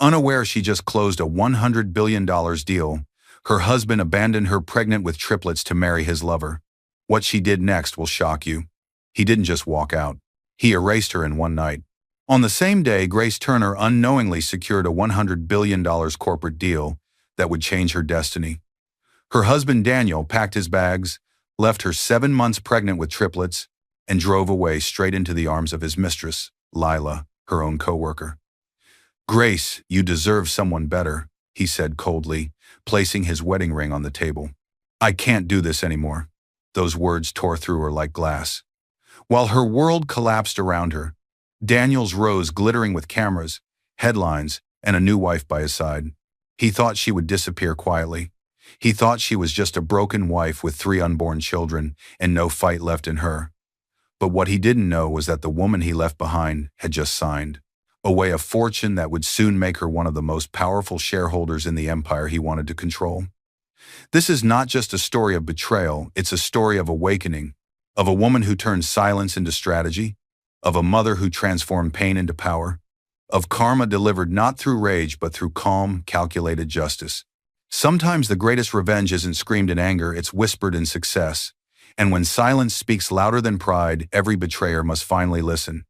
Unaware she just closed a $100 billion deal, her husband abandoned her pregnant with triplets to marry his lover. What she did next will shock you. He didn't just walk out. He erased her in one night. On the same day, Grace Turner unknowingly secured a $100 billion corporate deal that would change her destiny. Her husband Daniel packed his bags, left her 7 months pregnant with triplets, and drove away straight into the arms of his mistress, Lila, her own co-worker. "Grace, you deserve someone better," he said coldly, placing his wedding ring on the table. "I can't do this anymore." Those words tore through her like glass. While her world collapsed around her, Daniel's rose glittering with cameras, headlines, and a new wife by his side. He thought she would disappear quietly. He thought she was just a broken wife with 3 unborn children and no fight left in her. But what he didn't know was that the woman he left behind had just signed away a fortune that would soon make her one of the most powerful shareholders in the empire he wanted to control. This is not just a story of betrayal, it's a story of awakening, of a woman who turned silence into strategy, of a mother who transformed pain into power, of karma delivered not through rage but through calm, calculated justice. Sometimes the greatest revenge isn't screamed in anger, it's whispered in success. And when silence speaks louder than pride, every betrayer must finally listen.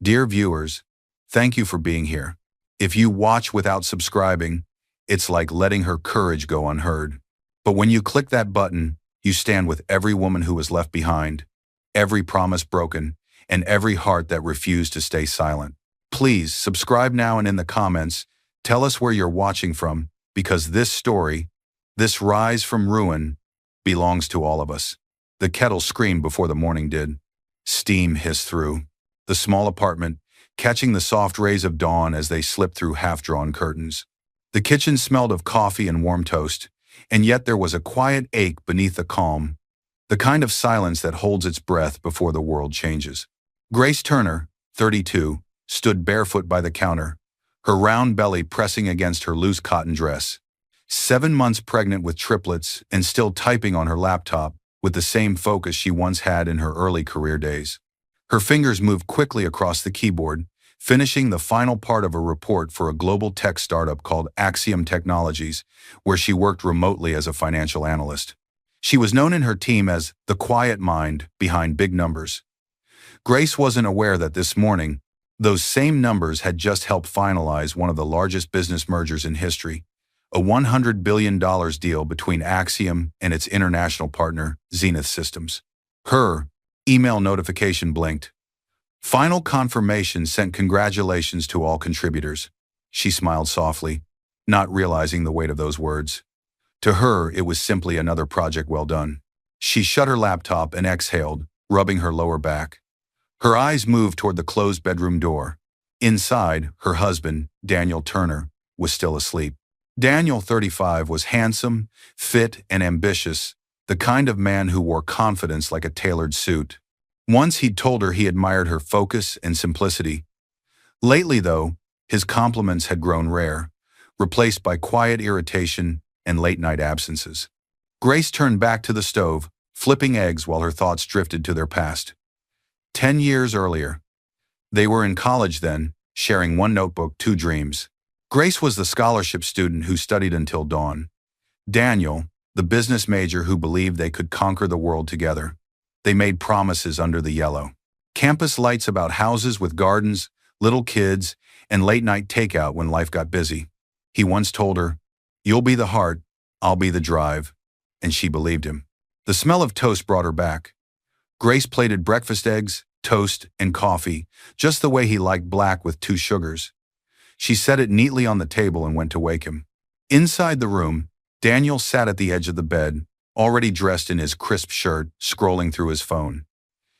Dear viewers, thank you for being here. If you watch without subscribing, it's like letting her courage go unheard. But when you click that button, you stand with every woman who was left behind, every promise broken, and every heart that refused to stay silent. Please subscribe now, and in the comments, tell us where you're watching from, because this story, this rise from ruin, belongs to all of us. The kettle screamed before the morning did. Steam hissed through the small apartment, catching the soft rays of dawn as they slipped through half-drawn curtains. The kitchen smelled of coffee and warm toast, and yet there was a quiet ache beneath the calm, the kind of silence that holds its breath before the world changes. Grace Turner, 32, stood barefoot by the counter, her round belly pressing against her loose cotton dress. 7 months pregnant with triplets and still typing on her laptop with the same focus she once had in her early career days. Her fingers moved quickly across the keyboard, finishing the final part of a report for a global tech startup called Axiom Technologies, where she worked remotely as a financial analyst. She was known in her team as the quiet mind behind big numbers. Grace wasn't aware that this morning, those same numbers had just helped finalize one of the largest business mergers in history, a $100 billion deal between Axiom and its international partner, Zenith Systems. Her email notification blinked. Final confirmation sent congratulations to all contributors. She smiled softly, not realizing the weight of those words. To her, it was simply another project well done. She shut her laptop and exhaled, rubbing her lower back. Her eyes moved toward the closed bedroom door. Inside, her husband, Daniel Turner, was still asleep. Daniel, 35, was handsome, fit, and ambitious, the kind of man who wore confidence like a tailored suit. Once he'd told her he admired her focus and simplicity. Lately, though, his compliments had grown rare, replaced by quiet irritation and late-night absences. Grace turned back to the stove, flipping eggs while her thoughts drifted to their past. 10 years earlier. They were in college then, sharing one notebook, 2 dreams. Grace was the scholarship student who studied until dawn. Daniel, the business major who believed they could conquer the world together. They made promises under the yellow campus lights about houses with gardens, little kids, and late-night takeout when life got busy. He once told her, "You'll be the heart, I'll be the drive," and she believed him. The smell of toast brought her back. Grace plated breakfast eggs, toast, and coffee, just the way he liked, black with 2 sugars. She set it neatly on the table and went to wake him. Inside the room, Daniel sat at the edge of the bed, already dressed in his crisp shirt, scrolling through his phone.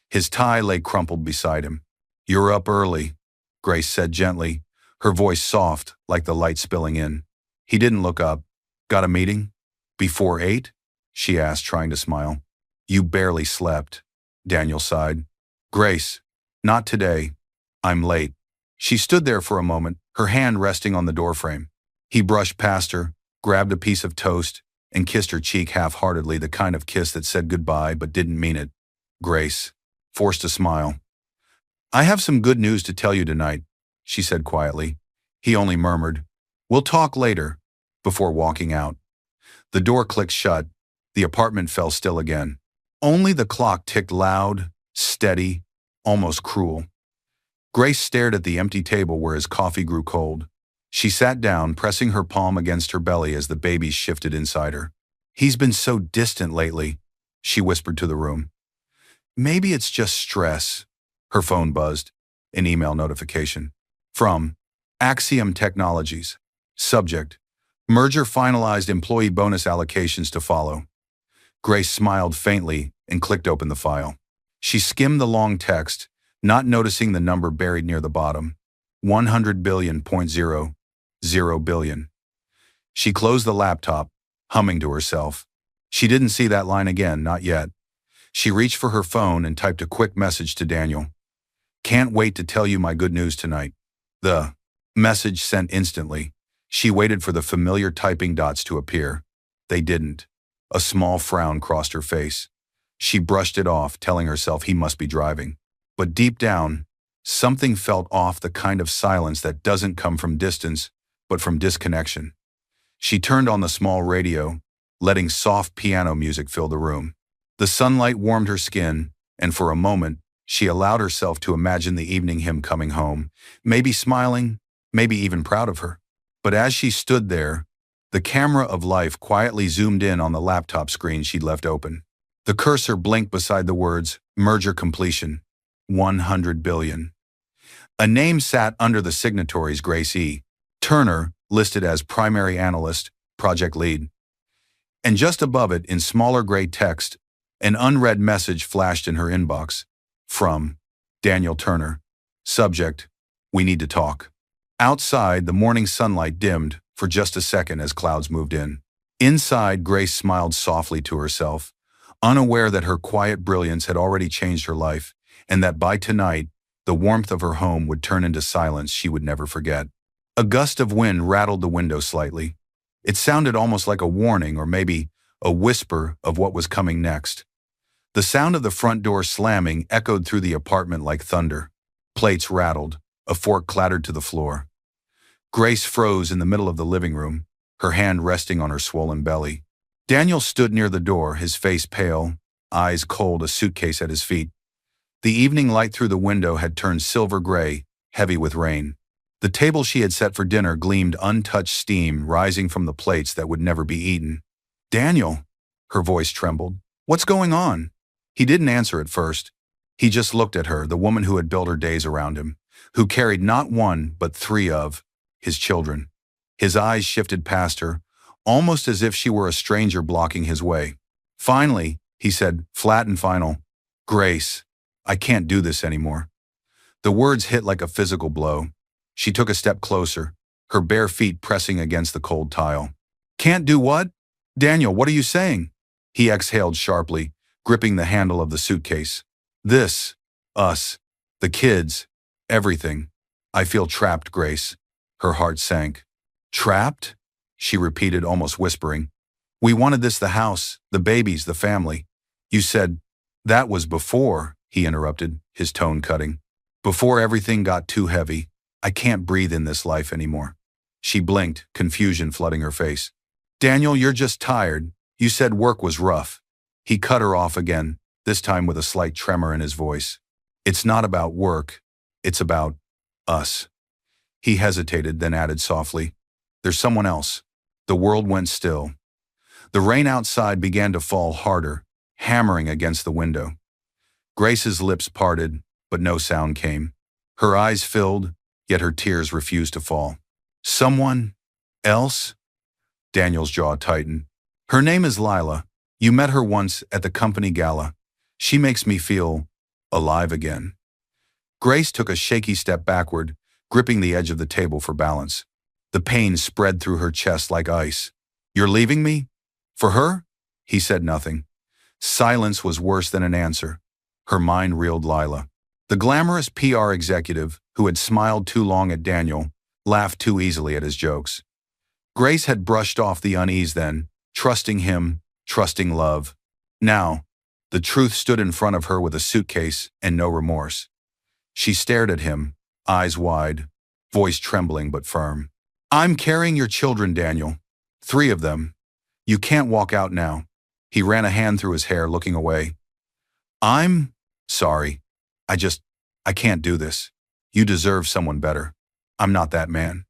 His tie lay crumpled beside him. "You're up early," Grace said gently, her voice soft like the light spilling in. He didn't look up. "Got a meeting? Before 8? She asked, trying to smile. "You barely slept," Daniel sighed. "Grace, not today. I'm late." She stood there for a moment, her hand resting on the doorframe. He brushed past her, grabbed a piece of toast, and kissed her cheek half-heartedly, the kind of kiss that said goodbye but didn't mean it. Grace forced a smile. "I have some good news to tell you tonight," she said quietly. He only murmured, We'll talk later, before walking out. The door clicked shut. The apartment fell still again. Only the clock ticked loud, steady, almost cruel. Grace stared at the empty table where his coffee grew cold. She sat down, pressing her palm against her belly as the babies shifted inside her. He's been so distant lately, she whispered to the room. Maybe it's just stress. Her phone buzzed. An email notification. From Axiom Technologies. Subject: Merger finalized, employee bonus allocations to follow. Grace smiled faintly and clicked open the file. She skimmed the long text, not noticing the number buried near the bottom. 100 billion.0 billion. She closed the laptop, humming to herself. She didn't see that line again, not yet. She reached for her phone and typed a quick message to Daniel. Can't wait to tell you my good news tonight. The message sent instantly. She waited for the familiar typing dots to appear. They didn't. A small frown crossed her face. She brushed it off, telling herself he must be driving. But deep down, something felt off, the kind of silence that doesn't come from distance, but from disconnection. She turned on the small radio, letting soft piano music fill the room. The sunlight warmed her skin, and for a moment, she allowed herself to imagine the evening him coming home, maybe smiling, maybe even proud of her. But as she stood there, the camera of life quietly zoomed in on the laptop screen she'd left open. The cursor blinked beside the words, merger completion, 100 billion. A name sat under the signatories: Grace E. Turner, listed as primary analyst, project lead. And just above it, in smaller gray text, an unread message flashed in her inbox. From Daniel Turner. Subject: We need to talk. Outside, the morning sunlight dimmed for just a second as clouds moved in. Inside, Grace smiled softly to herself, unaware that her quiet brilliance had already changed her life, and that by tonight, the warmth of her home would turn into silence she would never forget. A gust of wind rattled the window slightly. It sounded almost like a warning, or maybe a whisper of what was coming next. The sound of the front door slamming echoed through the apartment like thunder. Plates rattled. A fork clattered to the floor. Grace froze in the middle of the living room, her hand resting on her swollen belly. Daniel stood near the door, his face pale, eyes cold, a suitcase at his feet. The evening light through the window had turned silver gray, heavy with rain. The table she had set for dinner gleamed, untouched steam rising from the plates that would never be eaten. Daniel, her voice trembled. What's going on? He didn't answer at first. He just looked at her, the woman who had built her days around him, who carried not one but three of his children. His eyes shifted past her, almost as if she were a stranger blocking his way. Finally, he said, flat and final, Grace, I can't do this anymore. The words hit like a physical blow. She took a step closer, her bare feet pressing against the cold tile. Can't do what? Daniel, what are you saying? He exhaled sharply, gripping the handle of the suitcase. This, us, the kids, everything. I feel trapped, Grace. Her heart sank. Trapped? She repeated, almost whispering. We wanted this, the house, the babies, the family. You said, that was before, he interrupted, his tone cutting. Before everything got too heavy. I can't breathe in this life anymore. She blinked, confusion flooding her face. Daniel, you're just tired. You said work was rough. He cut her off again, this time with a slight tremor in his voice. It's not about work. It's about us. He hesitated, then added softly, there's someone else. The world went still. The rain outside began to fall harder, hammering against the window. Grace's lips parted, but no sound came. Her eyes filled, yet her tears refused to fall. Someone else? Daniel's jaw tightened. Her name is Lila. You met her once at the company gala. She makes me feel alive again. Grace took a shaky step backward, gripping the edge of the table for balance. The pain spread through her chest like ice. You're leaving me? For her? He said nothing. Silence was worse than an answer. Her mind reeled Lila. The glamorous PR executive, who had smiled too long at Daniel, laughed too easily at his jokes. Grace had brushed off the unease then, trusting him, trusting love. Now, the truth stood in front of her with a suitcase and no remorse. She stared at him, eyes wide, voice trembling but firm. I'm carrying your children, Daniel. 3 of them. You can't walk out now. He ran a hand through his hair, looking away. I'm sorry. I can't do this. You deserve someone better. I'm not that man.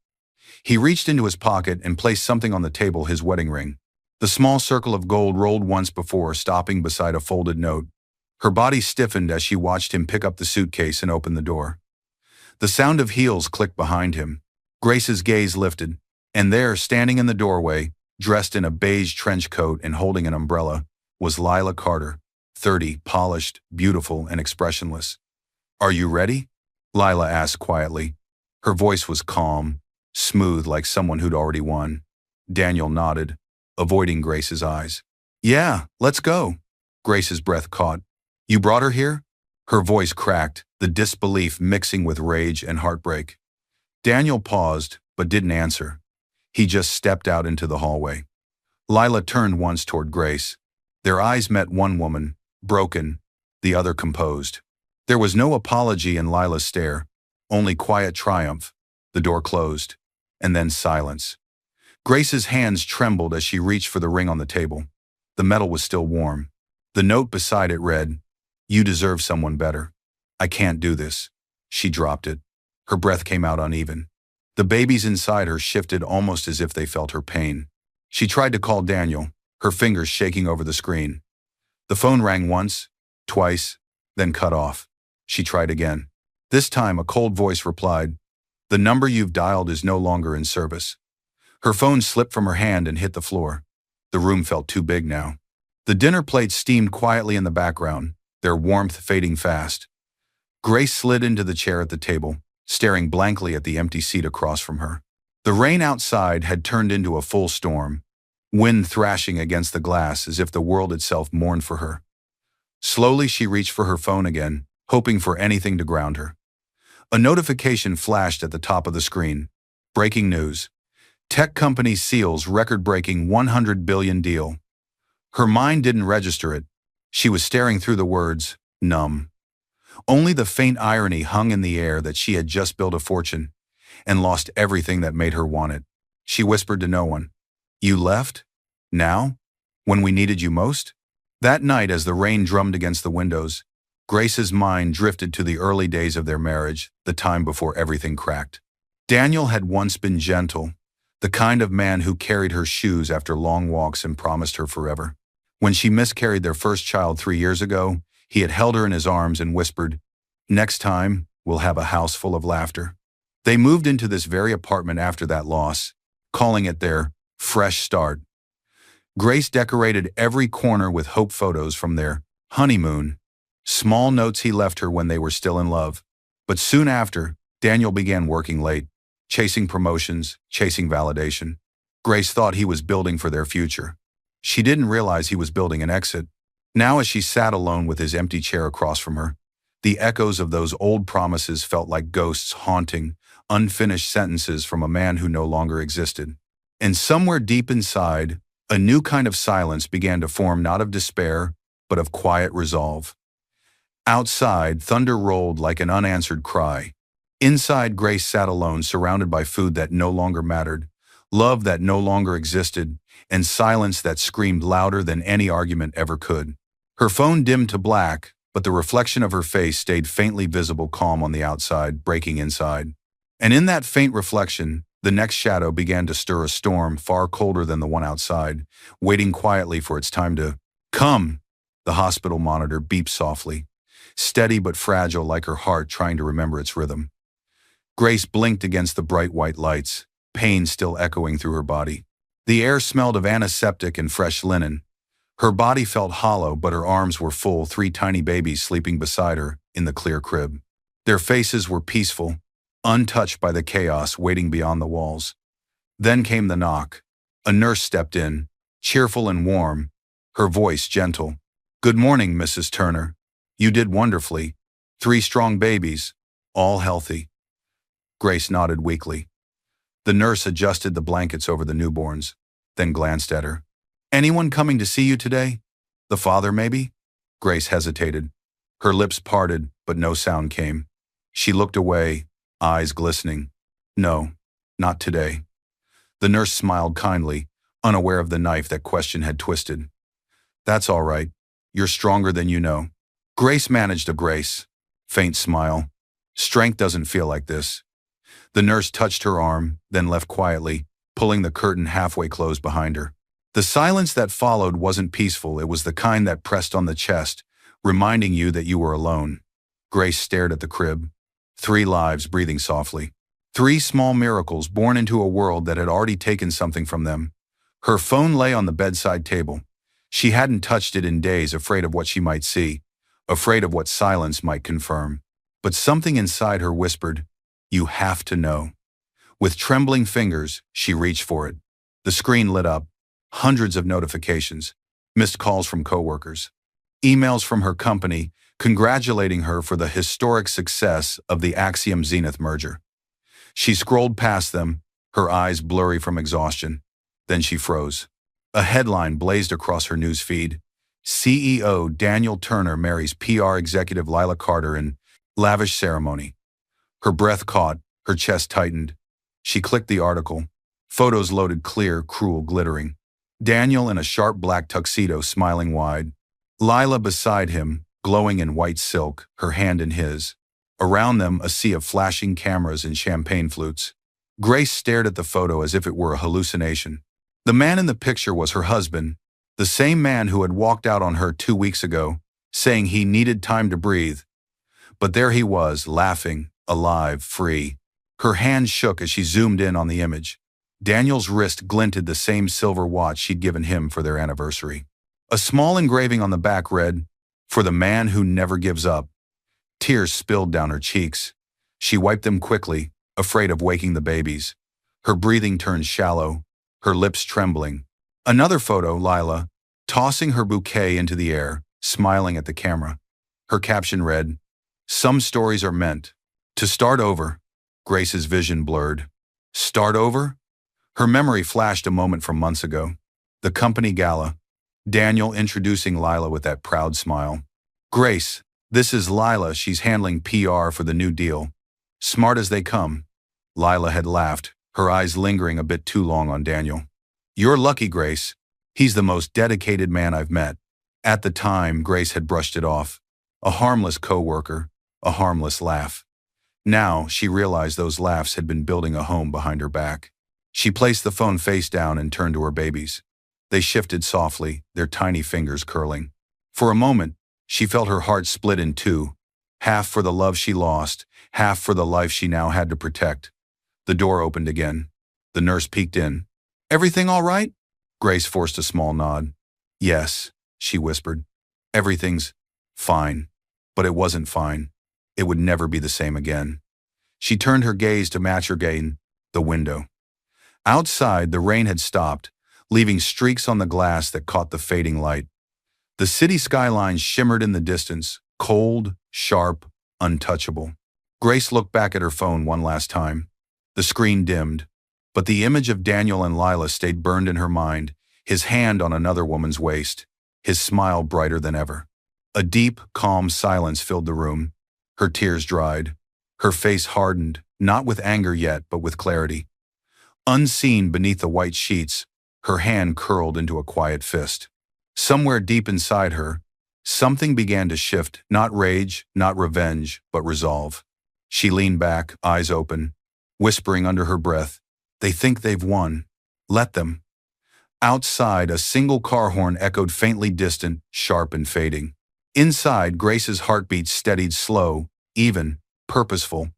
He reached into his pocket and placed something on the table, his wedding ring. The small circle of gold rolled once before, stopping beside a folded note. Her body stiffened as she watched him pick up the suitcase and open the door. The sound of heels clicked behind him. Grace's gaze lifted, and there, standing in the doorway, dressed in a beige trench coat and holding an umbrella, was Lila Carter, 30, polished, beautiful, and expressionless. Are you ready? Lila asked quietly. Her voice was calm, smooth like someone who'd already won. Daniel nodded, avoiding Grace's eyes. Yeah, let's go. Grace's breath caught. You brought her here? Her voice cracked, the disbelief mixing with rage and heartbreak. Daniel paused, but didn't answer. He just stepped out into the hallway. Lila turned once toward Grace. Their eyes met, one woman, broken, the other composed. There was no apology in Lila's stare, only quiet triumph. The door closed, and then silence. Grace's hands trembled as she reached for the ring on the table. The metal was still warm. The note beside it read, You deserve someone better. I can't do this. She dropped it. Her breath came out uneven. The babies inside her shifted almost as if they felt her pain. She tried to call Daniel, her fingers shaking over the screen. The phone rang once, twice, then cut off. She tried again. This time a cold voice replied, The number you've dialed is no longer in service. Her phone slipped from her hand and hit the floor. The room felt too big now. The dinner plates steamed quietly in the background, their warmth fading fast. Grace slid into the chair at the table, staring blankly at the empty seat across from her. The rain outside had turned into a full storm, wind thrashing against the glass as if the world itself mourned for her. Slowly she reached for her phone again, hoping for anything to ground her. A notification flashed at the top of the screen. Breaking news. Tech company seals record-breaking $100 billion deal. Her mind didn't register it. She was staring through the words, numb. Only the faint irony hung in the air that she had just built a fortune and lost everything that made her want it. She whispered to no one, You left? Now? When we needed you most? That night, as the rain drummed against the windows, Grace's mind drifted to the early days of their marriage, the time before everything cracked. Daniel had once been gentle, the kind of man who carried her shoes after long walks and promised her forever. When she miscarried their first child 3 years ago, he had held her in his arms and whispered, Next time, we'll have a house full of laughter. They moved into this very apartment after that loss, calling it their fresh start. Grace decorated every corner with hope photos from their honeymoon, small notes he left her when they were still in love. But soon after, Daniel began working late, chasing promotions, chasing validation. Grace thought he was building for their future. She didn't realize he was building an exit. Now, as she sat alone with his empty chair across from her, the echoes of those old promises felt like ghosts haunting unfinished sentences from a man who no longer existed. And somewhere deep inside, a new kind of silence began to form, not of despair, but of quiet resolve. Outside, thunder rolled like an unanswered cry. Inside, Grace sat alone, surrounded by food that no longer mattered, love that no longer existed, and silence that screamed louder than any argument ever could. Her phone dimmed to black, but the reflection of her face stayed faintly visible, calm on the outside, breaking inside. And in that faint reflection, the next shadow began to stir, a storm far colder than the one outside, waiting quietly for its time to come. The hospital monitor beeped softly, steady but fragile, like her heart trying to remember its rhythm. Grace blinked against the bright white lights, pain still echoing through her body. The air smelled of antiseptic and fresh linen. Her body felt hollow, but her arms were full, 3 tiny babies sleeping beside her in the clear crib. Their faces were peaceful, untouched by the chaos waiting beyond the walls. Then came the knock. A nurse stepped in, cheerful and warm, her voice gentle. Good morning, Mrs. Turner. You did wonderfully. 3 strong babies, all healthy. Grace nodded weakly. The nurse adjusted the blankets over the newborns, then glanced at her. Anyone coming to see you today? The father, maybe? Grace hesitated. Her lips parted, but no sound came. She looked away, eyes glistening. No, not today. The nurse smiled kindly, unaware of the knife that question had twisted. That's all right. You're stronger than you know. Grace managed a faint smile. Strength doesn't feel like this. The nurse touched her arm, then left quietly, pulling the curtain halfway closed behind her. The silence that followed wasn't peaceful, it was the kind that pressed on the chest, reminding you that you were alone. Grace stared at the crib. 3 lives breathing softly. 3 small miracles born into a world that had already taken something from them. Her phone lay on the bedside table. She hadn't touched it in days, afraid of what she might see, afraid of what silence might confirm. But something inside her whispered, "You have to know." With trembling fingers, she reached for it. The screen lit up. Hundreds of notifications, missed calls from coworkers, emails from her company congratulating her for the historic success of the Axiom Zenith merger. She scrolled past them, her eyes blurry from exhaustion. Then she froze. A headline blazed across her news feed. CEO Daniel Turner marries PR executive Lila Carter in lavish ceremony. Her breath caught, her chest tightened. She clicked the article. Photos loaded clear, cruel, glittering. Daniel in a sharp black tuxedo, smiling wide. Lila beside him, glowing in white silk, her hand in his. Around them, a sea of flashing cameras and champagne flutes. Grace stared at the photo as if it were a hallucination. The man in the picture was her husband, the same man who had walked out on her 2 weeks ago, saying he needed time to breathe. But there he was, laughing, alive, free. Her hand shook as she zoomed in on the image. Daniel's wrist glinted the same silver watch she'd given him for their anniversary. A small engraving on the back read, "For the man who never gives up." Tears spilled down her cheeks. She wiped them quickly, afraid of waking the babies. Her breathing turned shallow, her lips trembling. Another photo, Lila, tossing her bouquet into the air, smiling at the camera. Her caption read, "Some stories are meant to start over." Grace's vision blurred. Start over? Her memory flashed a moment from months ago. The company gala. Daniel introducing Lila with that proud smile. "Grace, this is Lila. She's handling PR for the new deal. Smart as they come." Lila had laughed, her eyes lingering a bit too long on Daniel. "You're lucky, Grace. He's the most dedicated man I've met." At the time, Grace had brushed it off. A harmless coworker, a harmless laugh. Now, she realized those laughs had been building a home behind her back. She placed the phone face down and turned to her babies. They shifted softly, their tiny fingers curling. For a moment, she felt her heart split in two, half for the love she lost, half for the life she now had to protect. The door opened again. The nurse peeked in. "Everything all right?" Grace forced a small nod. "Yes," she whispered. "Everything's fine." But it wasn't fine. It would never be the same again. She turned her gaze to match her gaze, the window. Outside, the rain had stopped, leaving streaks on the glass that caught the fading light. The city skyline shimmered in the distance, cold, sharp, untouchable. Grace looked back at her phone one last time. The screen dimmed, but the image of Daniel and Lila stayed burned in her mind, his hand on another woman's waist, his smile brighter than ever. A deep, calm silence filled the room. Her tears dried. Her face hardened, not with anger yet, but with clarity. Unseen beneath the white sheets, her hand curled into a quiet fist. Somewhere deep inside her, something began to shift, not rage, not revenge, but resolve. She leaned back, eyes open, whispering under her breath, "They think they've won. Let them." Outside, a single car horn echoed faintly distant, sharp and fading. Inside, Grace's heartbeat steadied slow, even, purposeful.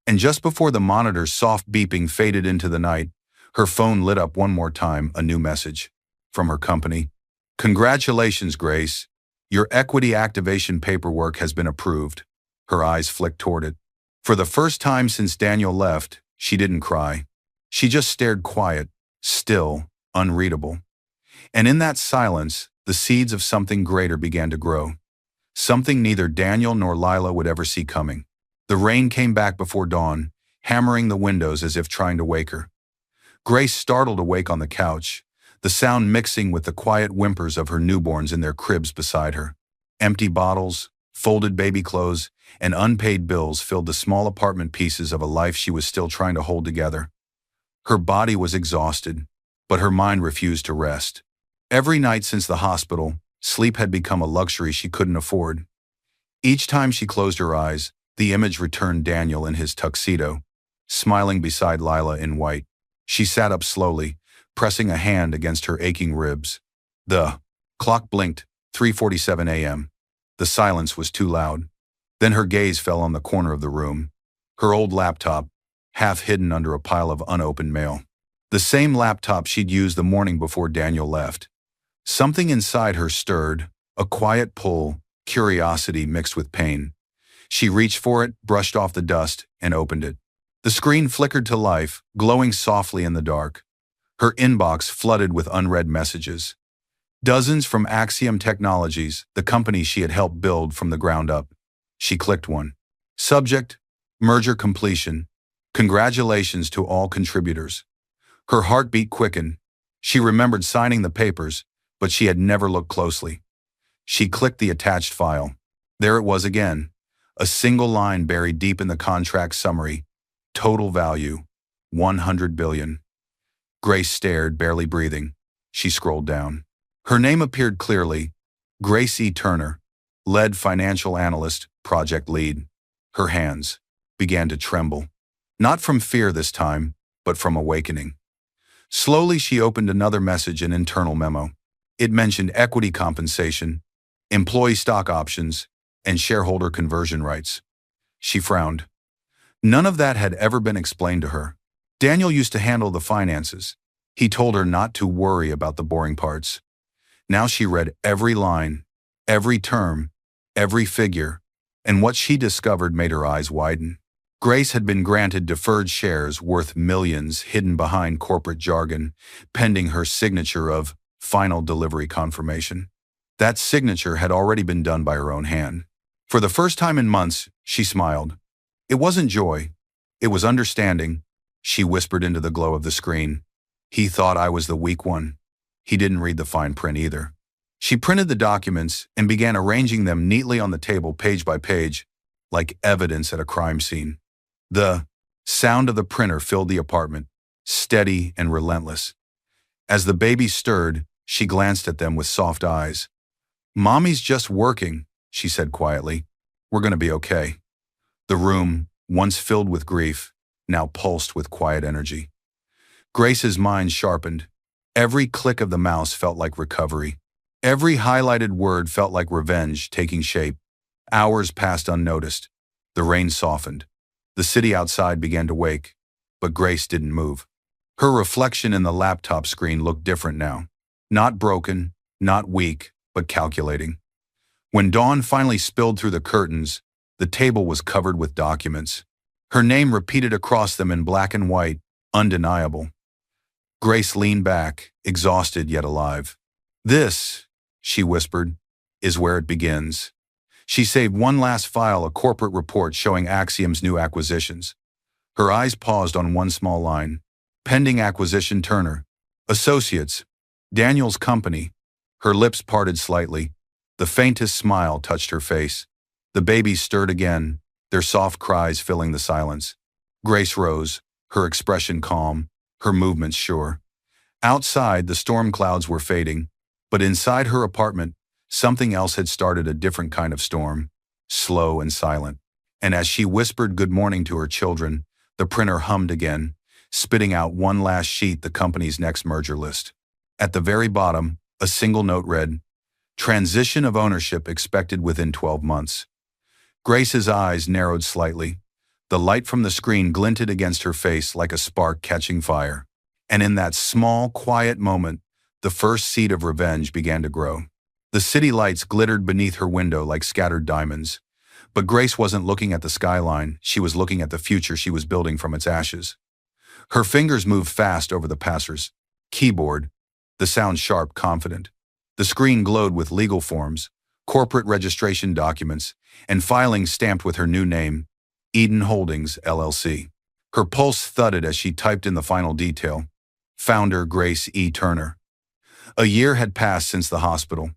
And just before the monitor's soft beeping faded into the night, her phone lit up one more time, a new message. From her company. "Congratulations, Grace. Your equity activation paperwork has been approved." Her eyes flicked toward it. For the first time since Daniel left, she didn't cry. She just stared quiet, still, unreadable. And in that silence, the seeds of something greater began to grow. Something neither Daniel nor Lila would ever see coming. The rain came back before dawn, hammering the windows as if trying to wake her. Grace startled awake on the couch, the sound mixing with the quiet whimpers of her newborns in their cribs beside her. Empty bottles, folded baby clothes, and unpaid bills filled the small apartment pieces of a life she was still trying to hold together. Her body was exhausted, but her mind refused to rest. Every night since the hospital, sleep had become a luxury she couldn't afford. Each time she closed her eyes, the image returned Daniel in his tuxedo, smiling beside Lila in white. She sat up slowly, pressing a hand against her aching ribs. The clock blinked, 3:47 a.m. The silence was too loud. Then her gaze fell on the corner of the room. Her old laptop, half hidden under a pile of unopened mail. The same laptop she'd used the morning before Daniel left. Something inside her stirred, a quiet pull, curiosity mixed with pain. She reached for it, brushed off the dust, and opened it. The screen flickered to life, glowing softly in the dark. Her inbox flooded with unread messages. Dozens from Axiom Technologies, the company she had helped build from the ground up. She clicked one. Subject: merger completion. Congratulations to all contributors. Her heartbeat quickened. She remembered signing the papers, but she had never looked closely. She clicked the attached file. There it was again, a single line buried deep in the contract summary. Total value, $100 billion. Grace stared, barely breathing. She scrolled down. Her name appeared clearly. Grace E. Turner, lead financial analyst, project lead. Her hands began to tremble. Not from fear this time, but from awakening. Slowly she opened another message, an internal memo. It mentioned equity compensation, employee stock options, and shareholder conversion rights. She frowned. None of that had ever been explained to her. Daniel used to handle the finances. He told her not to worry about the boring parts. Now she read every line, every term, every figure, and what she discovered made her eyes widen. Grace had been granted deferred shares worth millions hidden behind corporate jargon, pending her signature of final delivery confirmation. That signature had already been done by her own hand. For the first time in months, she smiled. It wasn't joy. It was understanding. She whispered into the glow of the screen. He thought I was the weak one. He didn't read the fine print either. She printed the documents and began arranging them neatly on the table, page by page, like evidence at a crime scene. The sound of the printer filled the apartment, steady and relentless. As the baby stirred, she glanced at them with soft eyes. "Mommy's just working," she said quietly. "We're going to be okay." The room, once filled with grief, now pulsed with quiet energy. Grace's mind sharpened. Every click of the mouse felt like recovery. Every highlighted word felt like revenge taking shape. Hours passed unnoticed. The rain softened. The city outside began to wake, but Grace didn't move. Her reflection in the laptop screen looked different now. Not broken, not weak, but calculating. When dawn finally spilled through the curtains, the table was covered with documents. Her name repeated across them in black and white, undeniable. Grace leaned back, exhausted yet alive. "This," she whispered, "is where it begins." She saved one last file, a corporate report showing Axiom's new acquisitions. Her eyes paused on one small line. Pending acquisition Turner. Associates. Daniel's company. Her lips parted slightly. The faintest smile touched her face. The babies stirred again, their soft cries filling the silence. Grace rose, her expression calm, her movements sure. Outside, the storm clouds were fading, but inside her apartment, something else had started, a different kind of storm, slow and silent. And as she whispered good morning to her children, the printer hummed again, spitting out one last sheet, the company's next merger list. At the very bottom, a single note read, "Transition of ownership expected within 12 months." Grace's eyes narrowed slightly. The light from the screen glinted against her face like a spark catching fire. And in that small, quiet moment, the first seed of revenge began to grow. The city lights glittered beneath her window like scattered diamonds. But Grace wasn't looking at the skyline, she was looking at the future she was building from its ashes. Her fingers moved fast over the passer's keyboard, the sound sharp, confident. The screen glowed with legal forms, corporate registration documents, and filings stamped with her new name, Eden Holdings, LLC. Her pulse thudded as she typed in the final detail. Founder Grace E. Turner. A year had passed since the hospital.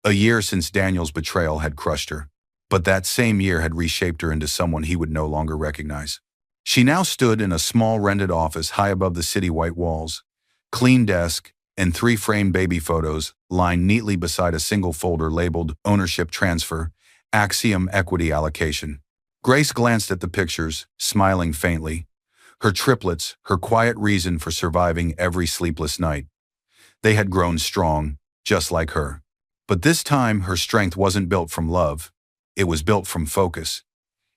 A year since Daniel's betrayal had crushed her. But that same year had reshaped her into someone he would no longer recognize. She now stood in a small rented office high above the city white walls. Clean desk and 3 framed baby photos lined neatly beside a single folder labeled Ownership Transfer, Axiom Equity Allocation. Grace glanced at the pictures, smiling faintly. Her triplets, her quiet reason for surviving every sleepless night. They had grown strong, just like her. But this time, her strength wasn't built from love. It was built from focus.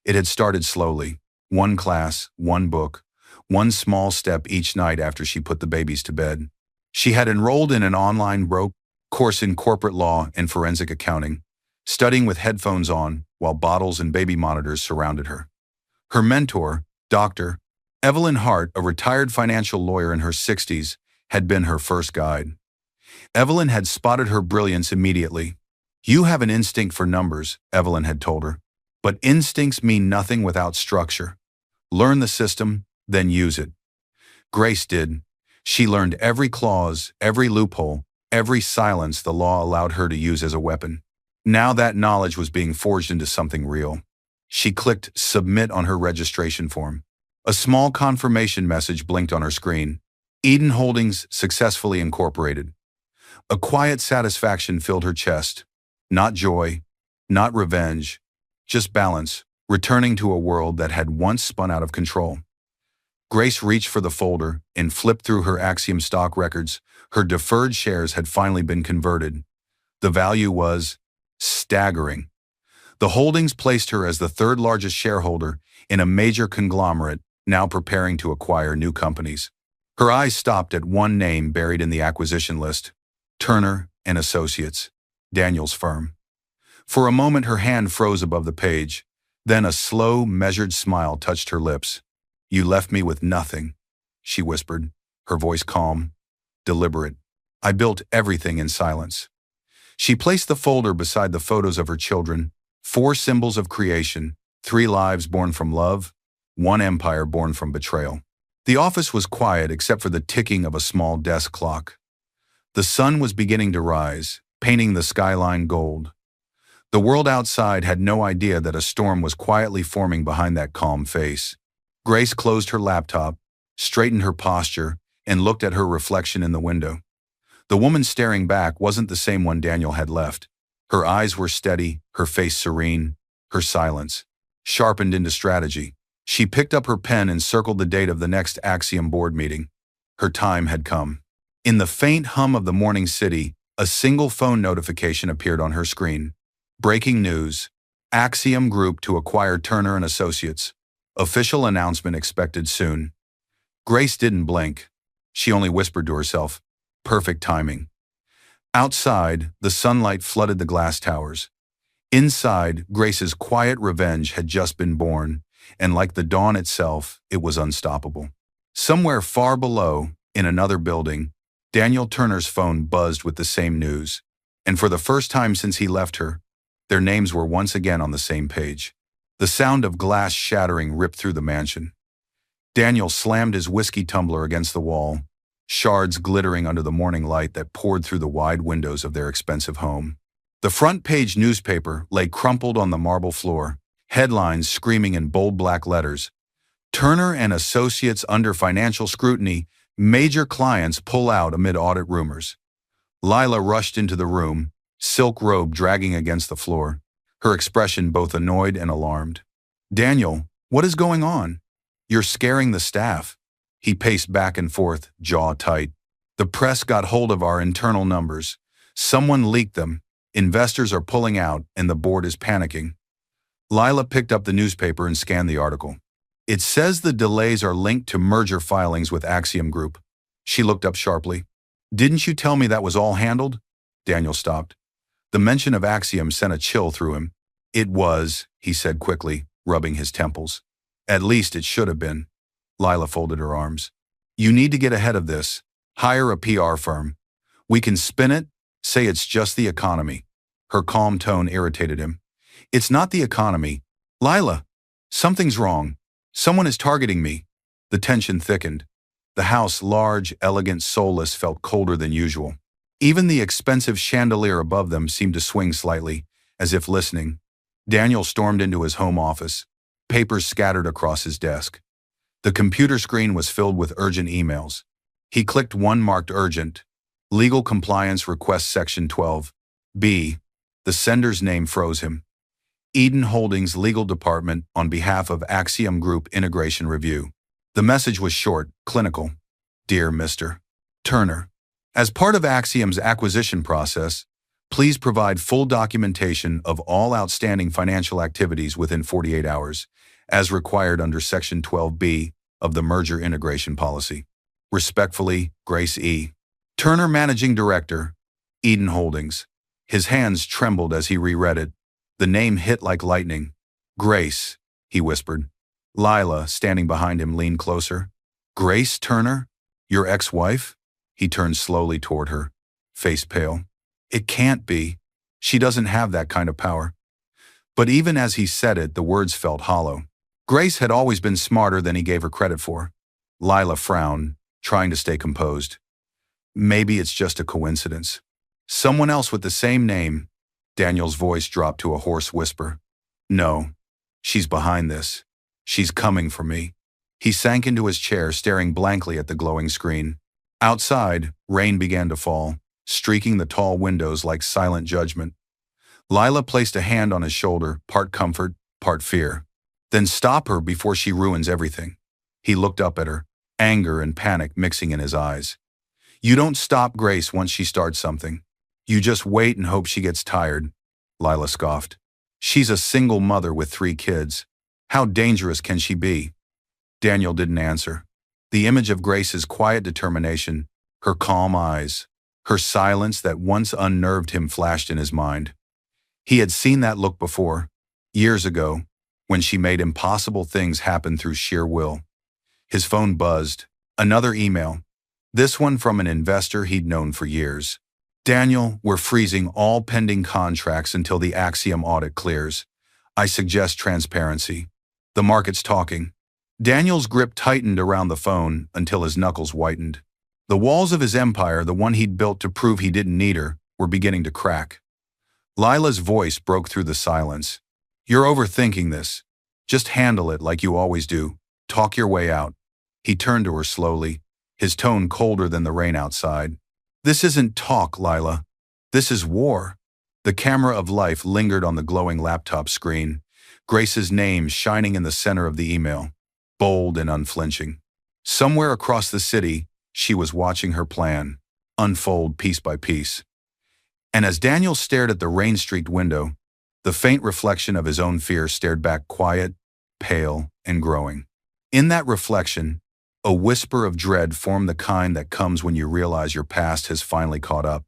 It had started slowly. One class, one book, one small step each night after she put the babies to bed. She had enrolled in an online course in corporate law and forensic accounting, studying with headphones on while bottles and baby monitors surrounded her. Her mentor, Dr. Evelyn Hart, a retired financial lawyer in her 60s, had been her first guide. Evelyn had spotted her brilliance immediately. "You have an instinct for numbers," Evelyn had told her. "But instincts mean nothing without structure. Learn the system, then use it." Grace did. She learned every clause, every loophole, every silence the law allowed her to use as a weapon. Now that knowledge was being forged into something real. She clicked Submit on her registration form. A small confirmation message blinked on her screen. Eden Holdings successfully incorporated. A quiet satisfaction filled her chest. Not joy, not revenge, just balance, returning to a world that had once spun out of control. Grace reached for the folder and flipped through her Axiom stock records. Her deferred shares had finally been converted. The value was staggering. The holdings placed her as the 3rd largest shareholder in a major conglomerate now preparing to acquire new companies. Her eyes stopped at one name buried in the acquisition list: Turner and Associates, Daniel's firm. For a moment her hand froze above the page. Then a slow, measured smile touched her lips. "You left me with nothing," she whispered, her voice calm, deliberate. "I built everything in silence." She placed the folder beside the photos of her children, 4 symbols of creation, 3 lives born from love, 1 empire born from betrayal. The office was quiet except for the ticking of a small desk clock. The sun was beginning to rise, painting the skyline gold. The world outside had no idea that a storm was quietly forming behind that calm face. Grace closed her laptop, straightened her posture, and looked at her reflection in the window. The woman staring back wasn't the same one Daniel had left. Her eyes were steady, her face serene, her silence sharpened into strategy. She picked up her pen and circled the date of the next Axiom board meeting. Her time had come. In the faint hum of the morning city, a single phone notification appeared on her screen. Breaking news: Axiom Group to acquire Turner and Associates. Official announcement expected soon. Grace didn't blink. She only whispered to herself, "Perfect timing." Outside, the sunlight flooded the glass towers. Inside, Grace's quiet revenge had just been born, and like the dawn itself, it was unstoppable. Somewhere far below, in another building, Daniel Turner's phone buzzed with the same news. And for the first time since he left her, their names were once again on the same page. The sound of glass shattering ripped through the mansion. Daniel slammed his whiskey tumbler against the wall, shards glittering under the morning light that poured through the wide windows of their expensive home. The front page newspaper lay crumpled on the marble floor, headlines screaming in bold black letters: Turner and Associates under financial scrutiny, major clients pull out amid audit rumors. Lila rushed into the room, silk robe dragging against the floor, her expression both annoyed and alarmed. "Daniel, what is going on? You're scaring the staff." He paced back and forth, jaw tight. "The press got hold of our internal numbers. Someone leaked them. Investors are pulling out, and the board is panicking." Lila picked up the newspaper and scanned the article. "It says the delays are linked to merger filings with Axiom Group." She looked up sharply. "Didn't you tell me that was all handled?" Daniel stopped. The mention of Axiom sent a chill through him. "It was," he said quickly, rubbing his temples. "At least it should have been." Lila folded her arms. "You need to get ahead of this. Hire a PR firm. We can spin it, say it's just the economy." Her calm tone irritated him. "It's not the economy. Lila, something's wrong. Someone is targeting me." The tension thickened. The house, large, elegant, soulless, felt colder than usual. Even the expensive chandelier above them seemed to swing slightly, as if listening. Daniel stormed into his home office, papers scattered across his desk. The computer screen was filled with urgent emails. He clicked one marked urgent. Legal Compliance Request Section 12. B. The sender's name froze him. Eden Holdings Legal Department on behalf of Axiom Group Integration Review. The message was short, clinical. Dear Mr. Turner, as part of Axiom's acquisition process, please provide full documentation of all outstanding financial activities within 48 hours, as required under Section 12B of the Merger Integration Policy. Respectfully, Grace E. Turner, Managing Director, Eden Holdings. His hands trembled as he reread it. The name hit like lightning. Grace, he whispered. Lila, standing behind him, leaned closer. Grace Turner? Your ex-wife? He turned slowly toward her, face pale. It can't be. She doesn't have that kind of power. But even as he said it, the words felt hollow. Grace had always been smarter than he gave her credit for. Lila frowned, trying to stay composed. Maybe it's just a coincidence. Someone else with the same name. Daniel's voice dropped to a hoarse whisper. No, she's behind this. She's coming for me. He sank into his chair, staring blankly at the glowing screen. Outside, rain began to fall, streaking the tall windows like silent judgment. Lila placed a hand on his shoulder, part comfort, part fear. Then stop her before she ruins everything. He looked up at her, anger and panic mixing in his eyes. You don't stop Grace once she starts something. You just wait and hope she gets tired, Lila scoffed. She's a single mother with 3 kids. How dangerous can she be? Daniel didn't answer. The image of Grace's quiet determination, her calm eyes, her silence that once unnerved him flashed in his mind. He had seen that look before, years ago, when she made impossible things happen through sheer will. His phone buzzed. Another email. This one from an investor he'd known for years. Daniel, we're freezing all pending contracts until the Axiom audit clears. I suggest transparency. The market's talking. Daniel's grip tightened around the phone until his knuckles whitened. The walls of his empire, the one he'd built to prove he didn't need her, were beginning to crack. Lila's voice broke through the silence. You're overthinking this. Just handle it like you always do. Talk your way out. He turned to her slowly, his tone colder than the rain outside. This isn't talk, Lila. This is war. The camera of life lingered on the glowing laptop screen, Grace's name shining in the center of the email, bold and unflinching. Somewhere across the city, she was watching her plan unfold piece by piece. And as Daniel stared at the rain-streaked window, the faint reflection of his own fear stared back, quiet, pale, and growing. In that reflection, a whisper of dread formed, the kind that comes when you realize your past has finally caught up.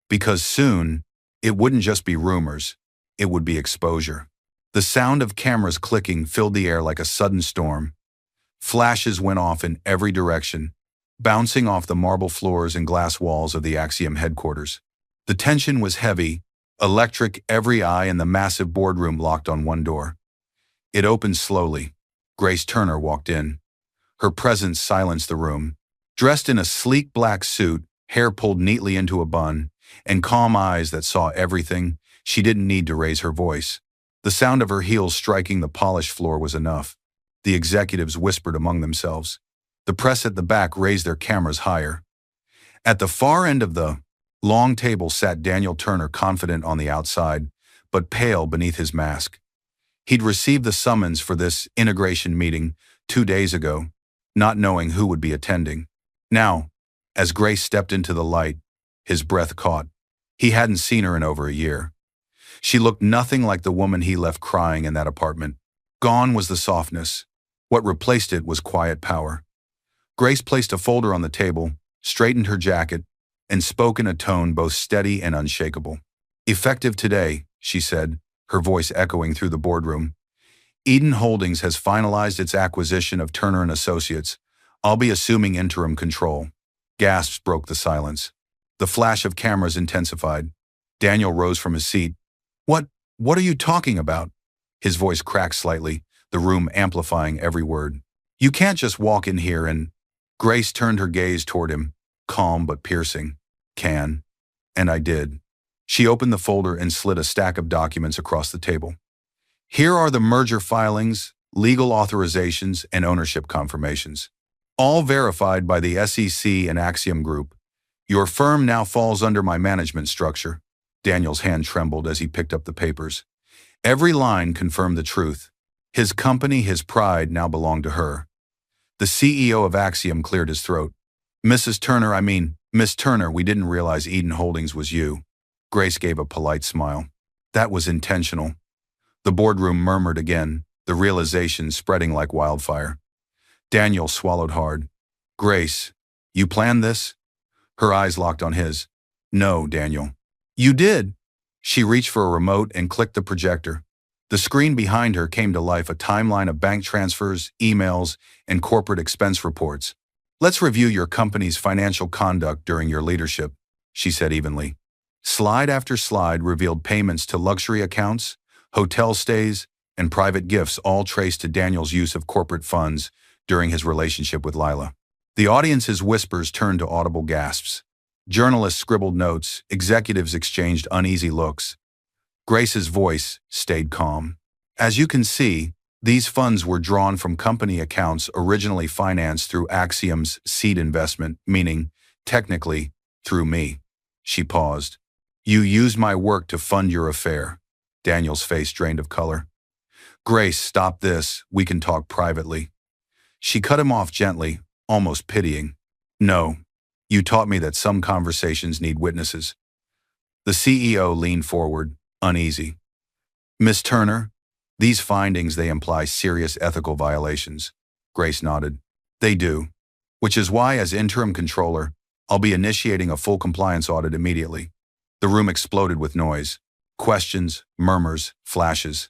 Because soon, it wouldn't just be rumors, it would be exposure. The sound of cameras clicking filled the air like a sudden storm. Flashes went off in every direction, bouncing off the marble floors and glass walls of the Axiom headquarters. The tension was heavy, electric, every eye in the massive boardroom locked on one door. It opened slowly. Grace Turner walked in. Her presence silenced the room. Dressed in a sleek black suit, hair pulled neatly into a bun, and calm eyes that saw everything, she didn't need to raise her voice. The sound of her heels striking the polished floor was enough. The executives whispered among themselves. The press at the back raised their cameras higher. At the far end of the long table sat Daniel Turner, confident on the outside, but pale beneath his mask. He'd received the summons for this integration meeting 2 days ago, not knowing who would be attending. Now, as Grace stepped into the light, his breath caught. He hadn't seen her in over a year. She looked nothing like the woman he left crying in that apartment. Gone was the softness. What replaced it was quiet power. Grace placed a folder on the table, straightened her jacket, and spoke in a tone both steady and unshakable. Effective today, she said, her voice echoing through the boardroom. Eden Holdings has finalized its acquisition of Turner & Associates. I'll be assuming interim control. Gasps broke the silence. The flash of cameras intensified. Daniel rose from his seat. What are you talking about? His voice cracked slightly, the room amplifying every word. You can't just walk in here and... Grace turned her gaze toward him, calm but piercing. Can. And I did. She opened the folder and slid a stack of documents across the table. Here are the merger filings, legal authorizations, and ownership confirmations. All verified by the SEC and Axiom Group. Your firm now falls under my management structure. Daniel's hand trembled as he picked up the papers. Every line confirmed the truth. His company, his pride, now belonged to her. The CEO of Axiom cleared his throat. Miss Turner, we didn't realize Eden Holdings was you. Grace gave a polite smile. That was intentional. The boardroom murmured again, the realization spreading like wildfire. Daniel swallowed hard. Grace, you planned this? Her eyes locked on his. No, Daniel. You did. She reached for a remote and clicked the projector. The screen behind her came to life, a timeline of bank transfers, emails, and corporate expense reports. Let's review your company's financial conduct during your leadership, she said evenly. Slide after slide revealed payments to luxury accounts, hotel stays, and private gifts, all traced to Daniel's use of corporate funds during his relationship with Lila. The audience's whispers turned to audible gasps. Journalists scribbled notes, executives exchanged uneasy looks. Grace's voice stayed calm. As you can see, these funds were drawn from company accounts originally financed through Axiom's seed investment, meaning, technically, through me. She paused. You used my work to fund your affair. Daniel's face drained of color. Grace, stop this. We can talk privately. She cut him off gently, almost pitying. No, you taught me that some conversations need witnesses. The CEO leaned forward, uneasy. Miss Turner, these findings, they imply serious ethical violations. Grace nodded. They do. Which is why, as interim controller, I'll be initiating a full compliance audit immediately. The room exploded with noise. Questions, murmurs, flashes.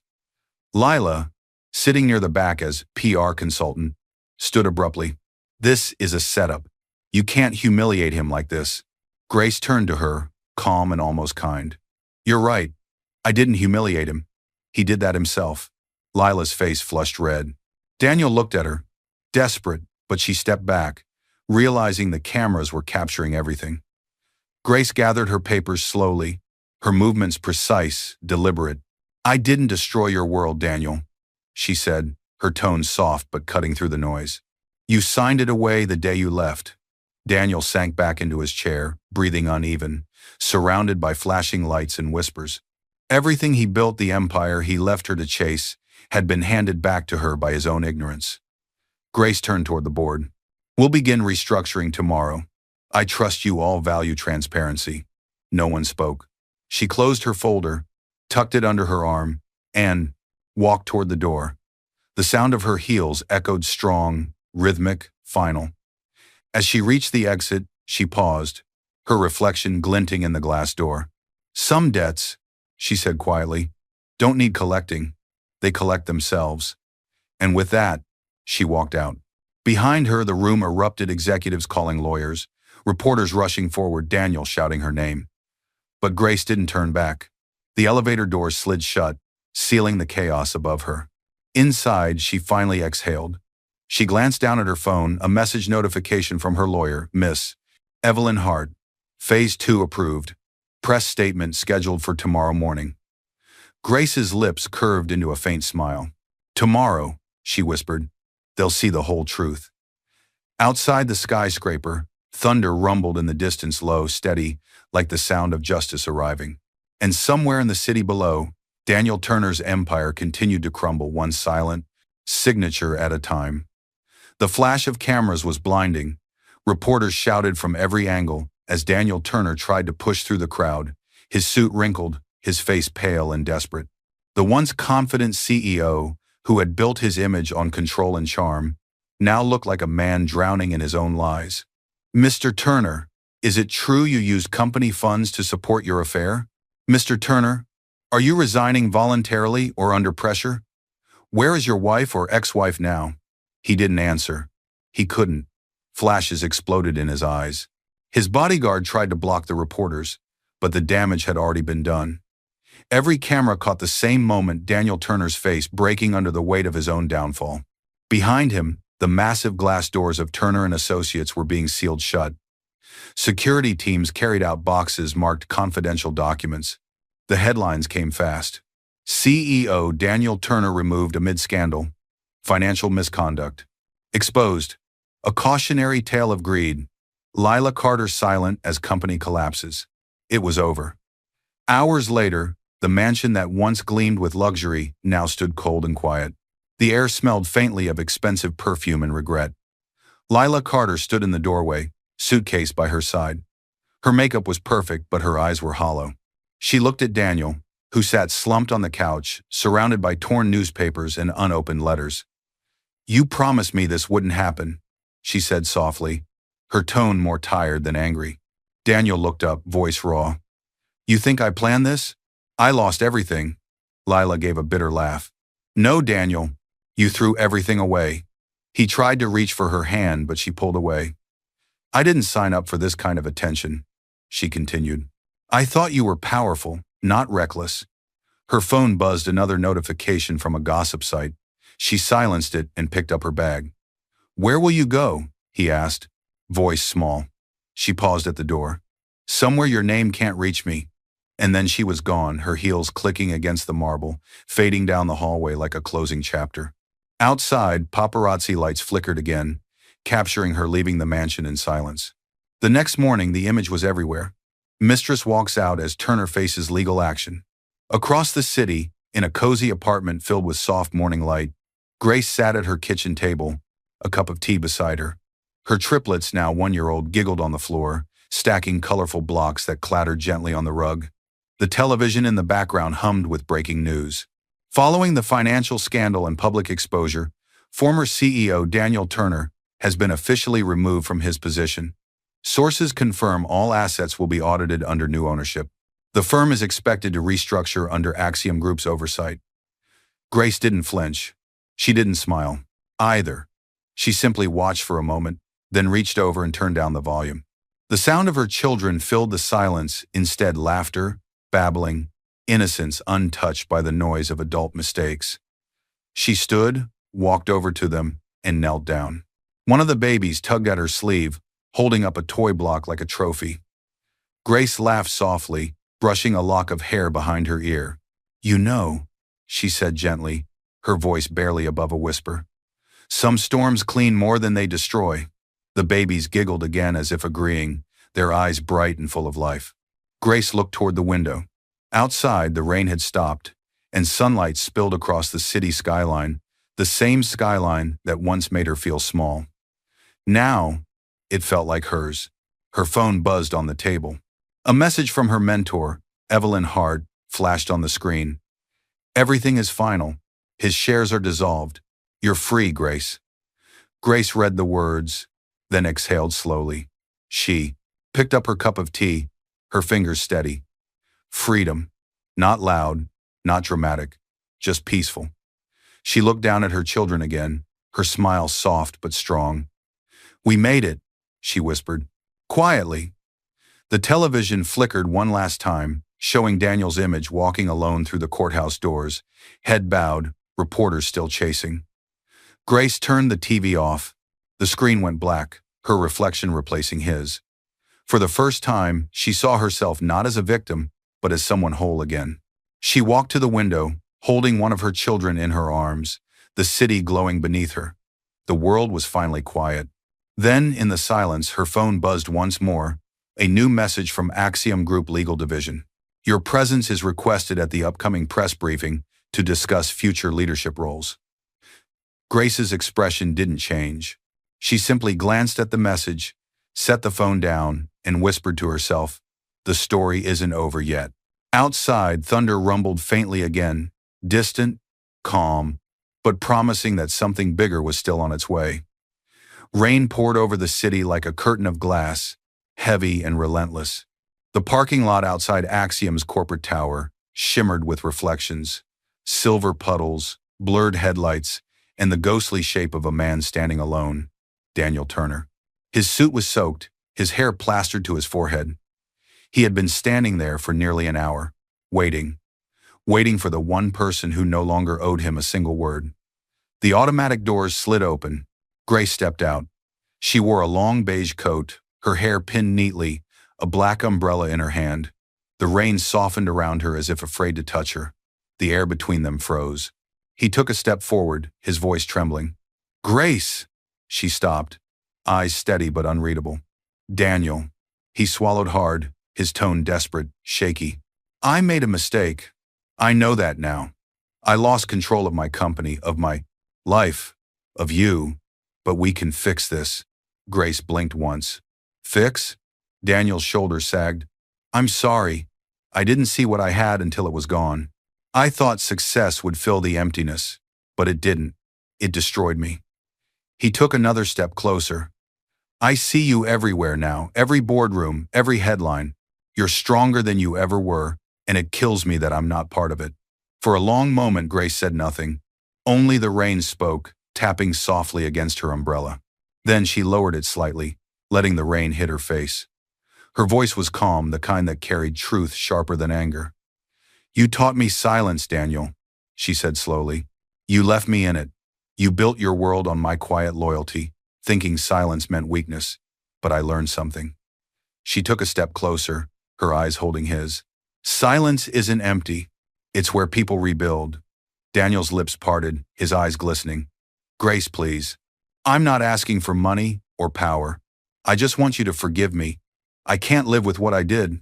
Lila, sitting near the back as PR consultant, stood abruptly. This is a setup. You can't humiliate him like this. Grace turned to her, calm and almost kind. You're right. I didn't humiliate him. He did that himself. Lila's face flushed red. Daniel looked at her, desperate, but she stepped back, realizing the cameras were capturing everything. Grace gathered her papers slowly, her movements precise, deliberate. I didn't destroy your world, Daniel, she said, her tone soft but cutting through the noise. You signed it away the day you left. Daniel sank back into his chair, breathing uneven, surrounded by flashing lights and whispers. Everything he built, the empire he left her to chase, had been handed back to her by his own ignorance. Grace turned toward the board. We'll begin restructuring tomorrow. I trust you all value transparency. No one spoke. She closed her folder, tucked it under her arm, and walked toward the door. The sound of her heels echoed strong, rhythmic, final. As she reached the exit, she paused, her reflection glinting in the glass door. Some debts, she said quietly, don't need collecting. They collect themselves. And with that, she walked out. Behind her, the room erupted, executives calling lawyers, reporters rushing forward, Daniel shouting her name. But Grace didn't turn back. The elevator doors slid shut, sealing the chaos above her. Inside, she finally exhaled. She glanced down at her phone, a message notification from her lawyer, Miss Evelyn Hart. Phase 2 approved. Press statement scheduled for tomorrow morning. Grace's lips curved into a faint smile. Tomorrow, she whispered, they'll see the whole truth. Outside the skyscraper, thunder rumbled in the distance, low, steady, like the sound of justice arriving. And somewhere in the city below, Daniel Turner's empire continued to crumble, one silent signature at a time. The flash of cameras was blinding. Reporters shouted from every angle as Daniel Turner tried to push through the crowd, his suit wrinkled, his face pale and desperate. The once confident CEO, who had built his image on control and charm, now looked like a man drowning in his own lies. Mr. Turner, is it true you used company funds to support your affair? Mr. Turner, are you resigning voluntarily or under pressure? Where is your wife or ex-wife now? He didn't answer. He couldn't. Flashes exploded in his eyes. His bodyguard tried to block the reporters, but the damage had already been done. Every camera caught the same moment, Daniel Turner's face breaking under the weight of his own downfall. Behind him, the massive glass doors of Turner and Associates were being sealed shut. Security teams carried out boxes marked confidential documents. The headlines came fast. CEO Daniel Turner removed amid scandal. Financial misconduct. Exposed. A cautionary tale of greed. Lila Carter silent as company collapses. It was over. Hours later, the mansion that once gleamed with luxury now stood cold and quiet. The air smelled faintly of expensive perfume and regret. Lila Carter stood in the doorway, suitcase by her side. Her makeup was perfect, but her eyes were hollow. She looked at Daniel, who sat slumped on the couch, surrounded by torn newspapers and unopened letters. "You promised me this wouldn't happen," she said softly, her tone more tired than angry. Daniel looked up, voice raw. "You think I planned this? I lost everything." Lila gave a bitter laugh. "No, Daniel. You threw everything away." He tried to reach for her hand, but she pulled away. "I didn't sign up for this kind of attention," she continued. "I thought you were powerful, not reckless." Her phone buzzed another notification from a gossip site. She silenced it and picked up her bag. "Where will you go?" he asked, voice small. She paused at the door. "Somewhere your name can't reach me." And then she was gone, her heels clicking against the marble, fading down the hallway like a closing chapter. Outside, paparazzi lights flickered again, capturing her leaving the mansion in silence. The next morning, the image was everywhere. Mistress walks out as Turner faces legal action. Across the city, in a cozy apartment filled with soft morning light, Grace sat at her kitchen table, a cup of tea beside her. Her triplets, now 1-year-old, giggled on the floor, stacking colorful blocks that clattered gently on the rug. The television in the background hummed with breaking news. Following the financial scandal and public exposure, former CEO Daniel Turner has been officially removed from his position. Sources confirm all assets will be audited under new ownership. The firm is expected to restructure under Axiom Group's oversight. Grace didn't flinch. She didn't smile, either. She simply watched for a moment, then reached over and turned down the volume. The sound of her children filled the silence, instead laughter, babbling, innocence untouched by the noise of adult mistakes. She stood, walked over to them, and knelt down. One of the babies tugged at her sleeve, holding up a toy block like a trophy. Grace laughed softly, brushing a lock of hair behind her ear. "You know," she said gently, her voice barely above a whisper, "some storms clean more than they destroy." The babies giggled again as if agreeing, their eyes bright and full of life. Grace looked toward the window. Outside, the rain had stopped, and sunlight spilled across the city skyline, the same skyline that once made her feel small. Now, it felt like hers. Her phone buzzed on the table. A message from her mentor, Evelyn Hart, flashed on the screen. "Everything is final. His shares are dissolved. You're free, Grace." Grace read the words, then exhaled slowly. She picked up her cup of tea, her fingers steady. Freedom. Not loud, not dramatic, just peaceful. She looked down at her children again, her smile soft but strong. "We made it," she whispered. Quietly. The television flickered one last time, showing Daniel's image walking alone through the courthouse doors, head bowed, reporters still chasing. Grace turned the TV off. The screen went black, her reflection replacing his. For the first time, she saw herself not as a victim, but as someone whole again. She walked to the window, holding one of her children in her arms, the city glowing beneath her. The world was finally quiet. Then, in the silence, her phone buzzed once more, a new message from Axiom Group Legal Division. "Your presence is requested at the upcoming press briefing to discuss future leadership roles." Grace's expression didn't change. She simply glanced at the message, set the phone down, and whispered to herself, "The story isn't over yet." Outside, thunder rumbled faintly again, distant, calm, but promising that something bigger was still on its way. Rain poured over the city like a curtain of glass, heavy and relentless. The parking lot outside Axiom's corporate tower shimmered with reflections, silver puddles, blurred headlights, and the ghostly shape of a man standing alone, Daniel Turner. His suit was soaked, his hair plastered to his forehead. He had been standing there for nearly an hour, waiting for the one person who no longer owed him a single word. The automatic doors slid open. Grace stepped out. She wore a long beige coat, her hair pinned neatly, a black umbrella in her hand. The rain softened around her as if afraid to touch her. The air between them froze. He took a step forward, his voice trembling. Grace! She stopped, eyes steady but unreadable. Daniel. He swallowed hard, his tone desperate, shaky. I made a mistake. I know that now. I lost control of my company, of my life, of you. But we can fix this. Grace blinked once. Fix? Daniel's shoulders sagged. I'm sorry. I didn't see what I had until it was gone. I thought success would fill the emptiness, but it didn't. It destroyed me. He took another step closer. I see you everywhere now, every boardroom, every headline. You're stronger than you ever were, and it kills me that I'm not part of it. For a long moment, Grace said nothing. Only the rain spoke, tapping softly against her umbrella. Then she lowered it slightly, letting the rain hit her face. Her voice was calm, the kind that carried truth sharper than anger. You taught me silence, Daniel, she said slowly. You left me in it. You built your world on my quiet loyalty, thinking silence meant weakness. But I learned something. She took a step closer, her eyes holding his. Silence isn't empty. It's where people rebuild. Daniel's lips parted, his eyes glistening. Grace, please. I'm not asking for money or power. I just want you to forgive me. I can't live with what I did.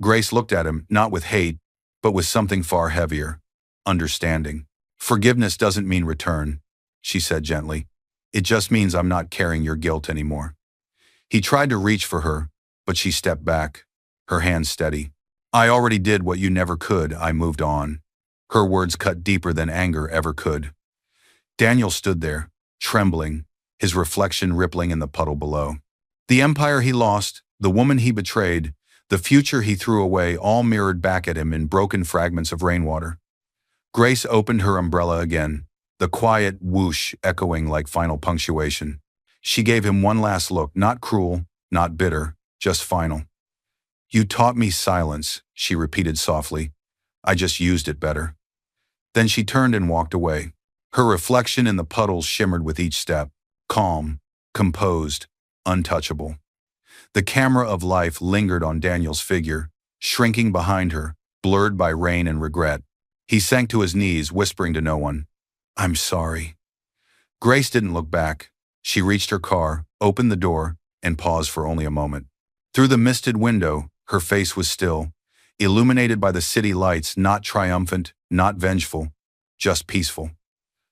Grace looked at him, not with hate, but with something far heavier. Understanding. Forgiveness doesn't mean return, she said gently. It just means I'm not carrying your guilt anymore. He tried to reach for her, but she stepped back, her hands steady. I already did what you never could. I moved on. Her words cut deeper than anger ever could. Daniel stood there, trembling, his reflection rippling in the puddle below. The empire he lost, the woman he betrayed, the future he threw away, all mirrored back at him in broken fragments of rainwater. Grace opened her umbrella again, the quiet whoosh echoing like final punctuation. She gave him one last look, not cruel, not bitter, just final. You taught me silence, she repeated softly. I just used it better. Then she turned and walked away. Her reflection in the puddles shimmered with each step, calm, composed, untouchable. The camera of life lingered on Daniel's figure, shrinking behind her, blurred by rain and regret. He sank to his knees, whispering to no one, I'm sorry. Grace didn't look back. She reached her car, opened the door, and paused for only a moment. Through the misted window, her face was still, illuminated by the city lights, not triumphant, not vengeful, just peaceful.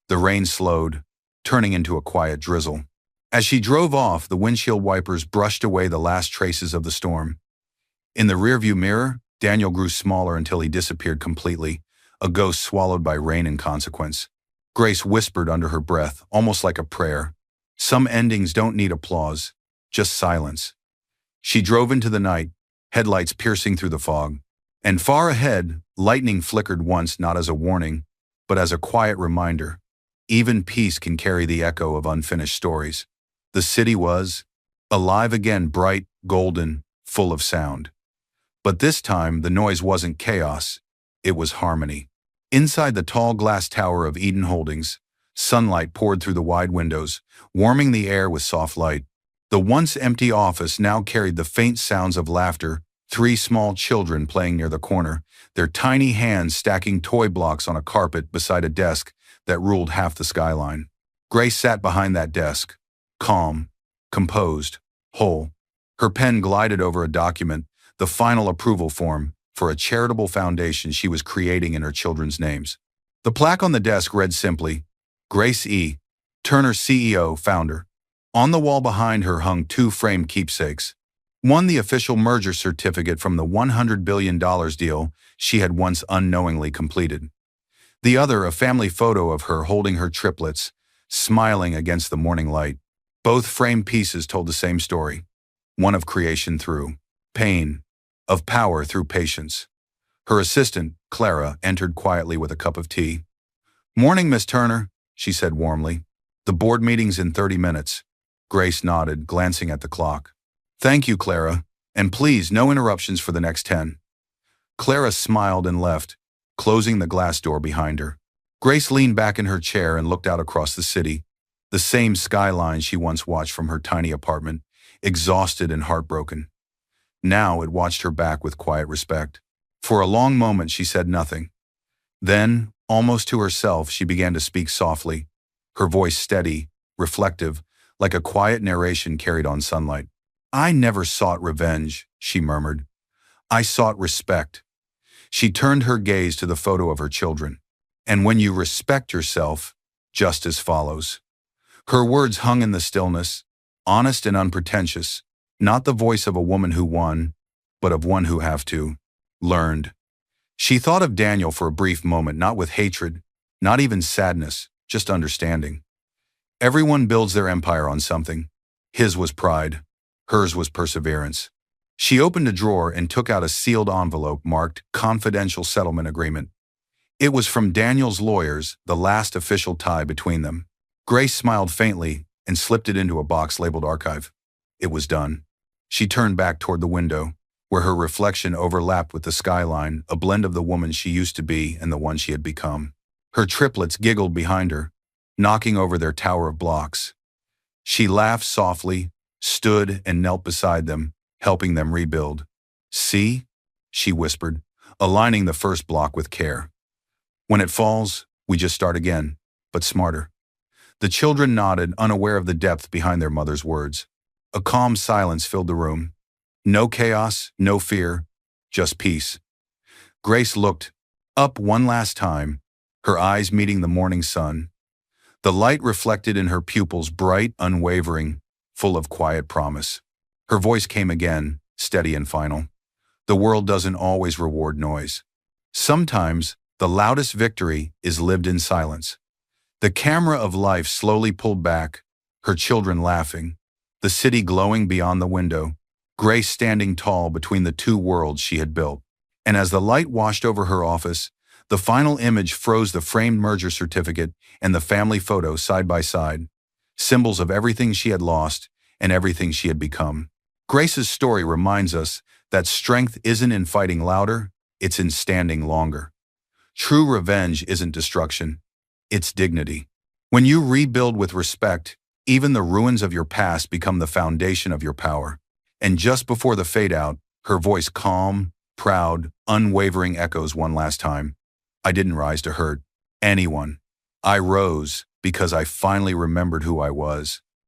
The rain slowed, turning into a quiet drizzle. As she drove off, the windshield wipers brushed away the last traces of the storm. In the rearview mirror, Daniel grew smaller until he disappeared completely, a ghost swallowed by rain and consequence. Grace whispered under her breath, almost like a prayer. Some endings don't need applause, just silence. She drove into the night, headlights piercing through the fog. And far ahead, lightning flickered once, not as a warning, but as a quiet reminder. Even peace can carry the echo of unfinished stories. The city was alive again, bright, golden, full of sound. But this time, the noise wasn't chaos, it was harmony. Inside the tall glass tower of Eden Holdings, sunlight poured through the wide windows, warming the air with soft light. The once empty office now carried the faint sounds of laughter, 3 small children playing near the corner, their tiny hands stacking toy blocks on a carpet beside a desk that ruled half the skyline. Grace sat behind that desk, calm, composed, whole. Her pen glided over a document, the final approval form, for a charitable foundation she was creating in her children's names. The plaque on the desk read simply, Grace E. Turner, CEO, founder. On the wall behind her hung 2 framed keepsakes. One, the official merger certificate from the $100 billion deal she had once unknowingly completed. The other, a family photo of her holding her triplets, smiling against the morning light. Both framed pieces told the same story. One of creation through pain, of power through patience. Her assistant, Clara, entered quietly with a cup of tea. Morning, Miss Turner, she said warmly. The board meeting's in 30 minutes. Grace nodded, glancing at the clock. Thank you, Clara, and please, no interruptions for the next 10. Clara smiled and left, closing the glass door behind her. Grace leaned back in her chair and looked out across the city, the same skyline she once watched from her tiny apartment, exhausted and heartbroken. Now it watched her back with quiet respect. For a long moment she said nothing. Then, Almost to herself, she began to speak softly, her voice steady, reflective, like a quiet narration carried on sunlight. I never sought revenge, she murmured. I sought respect. She turned her gaze to the photo of her children. And when you respect yourself, justice follows. Her words hung in the stillness, honest and unpretentious, not the voice of a woman who won, but of one who learned. She thought of Daniel for a brief moment, not with hatred, not even sadness, just understanding. Everyone builds their empire on something. His was pride. Hers was perseverance. She opened a drawer and took out a sealed envelope marked Confidential Settlement Agreement. It was from Daniel's lawyers, the last official tie between them. Grace smiled faintly and slipped it into a box labeled Archive. It was done. She turned back toward the window, where her reflection overlapped with the skyline, a blend of the woman she used to be and the one she had become. Her triplets giggled behind her, knocking over their tower of blocks. She laughed softly, stood and knelt beside them, helping them rebuild. See? She whispered, aligning the first block with care. When it falls, we just start again, but smarter. The children nodded, unaware of the depth behind their mother's words. A calm silence filled the room. No chaos, no fear, just peace. Grace looked up one last time, her eyes meeting the morning sun. The light reflected in her pupils, bright, unwavering, full of quiet promise. Her voice came again, steady and final. The world doesn't always reward noise. Sometimes, the loudest victory is lived in silence. The camera of life slowly pulled back, her children laughing, the city glowing beyond the window, Grace standing tall between the two worlds she had built. And as the light washed over her office, the final image froze, the framed merger certificate and the family photo side by side, symbols of everything she had lost and everything she had become. Grace's story reminds us that strength isn't in fighting louder, it's in standing longer. True revenge isn't destruction, it's dignity. When you rebuild with respect, even the ruins of your past become the foundation of your power. And just before the fade out, her voice calm, proud, unwavering echoes one last time. I didn't rise to hurt anyone. I rose because I finally remembered who I was.